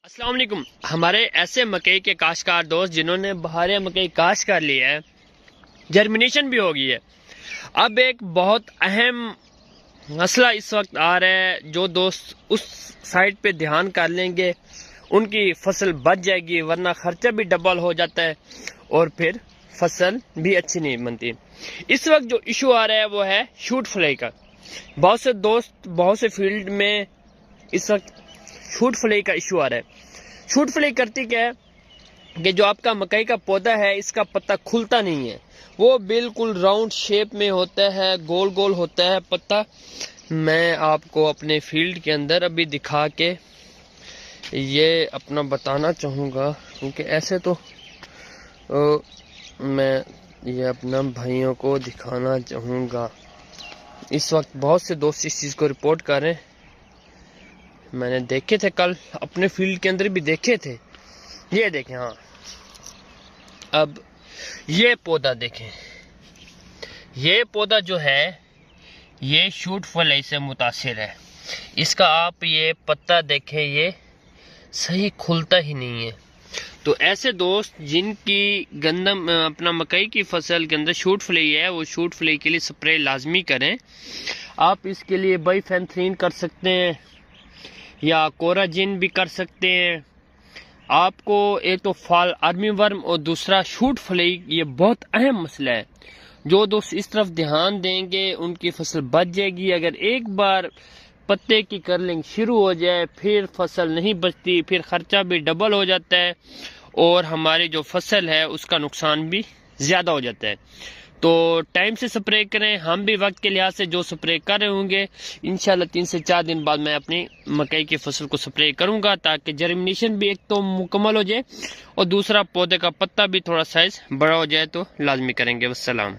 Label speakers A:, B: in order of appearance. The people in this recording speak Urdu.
A: السلام علیکم۔ ہمارے ایسے مکئی کے کاشتکار دوست جنہوں نے بہار مکئی کاشت کر لی ہے، جرمینیشن بھی ہو گئی ہے، اب ایک بہت اہم مسئلہ اس وقت آ رہا ہے۔ جو دوست اس سائٹ پہ دھیان کر لیں گے ان کی فصل بچ جائے گی، ورنہ خرچہ بھی ڈبل ہو جاتا ہے اور پھر فصل بھی اچھی نہیں بنتی۔ اس وقت جو ایشو آ رہا ہے وہ ہے شوٹ فلائی کا۔ بہت سے دوست بہت سے فیلڈ میں اس وقت شوٹ فلائی کا ایشو آ رہا ہے۔ شوٹ فلائی کرتی کیا ہے کہ جو آپ کا مکئی کا پودا ہے اس کا پتہ کھلتا نہیں ہے، وہ بالکل راؤنڈ شیپ میں ہوتا ہے، گول گول ہوتا ہے پتہ۔ میں آپ کو اپنے فیلڈ کے اندر ابھی دکھا کے یہ اپنا بتانا چاہوں گا، کیونکہ ایسے تو میں یہ اپنا بھائیوں کو دکھانا چاہوں گا۔ اس وقت بہت سے دوست اس چیز کو رپورٹ کر رہے ہیں، میں نے دیکھے تھے کل اپنے فیلڈ کے اندر بھی دیکھے تھے۔ یہ دیکھیں، ہاں اب یہ پودا دیکھیں، یہ پودا جو ہے یہ شوٹ فلائی سے متاثر ہے۔ اس کا آپ یہ پتا دیکھیں، یہ صحیح کھلتا ہی نہیں ہے۔ تو ایسے دوست جن کی گندم اپنا مکئی کی فصل کے اندر شوٹ فلائی ہے، وہ شوٹ فلائی کے لیے سپرے لازمی کریں۔ آپ اس کے لیے بائی فینتھرین کر سکتے ہیں یا کوراجن بھی کر سکتے ہیں۔ آپ کو ایک تو فال آرمی ورم اور دوسرا شوٹ فلائی، یہ بہت اہم مسئلہ ہے۔ جو دوست اس طرف دھیان دیں گے ان کی فصل بچ جائے گی۔ اگر ایک بار پتے کی کرلنگ شروع ہو جائے پھر فصل نہیں بچتی، پھر خرچہ بھی ڈبل ہو جاتا ہے اور ہماری جو فصل ہے اس کا نقصان بھی زیادہ ہو جاتا ہے۔ تو ٹائم سے سپرے کریں۔ ہم بھی وقت کے لحاظ سے جو سپرے کر رہے ہوں گے انشاءاللہ 3 سے 4 دن بعد میں اپنی مکئی کی فصل کو سپرے کروں گا، تاکہ جرمینیشن بھی ایک تو مکمل ہو جائے اور دوسرا پودے کا پتا بھی تھوڑا سائز بڑا ہو جائے۔ تو لازمی کریں گے۔ والسلام۔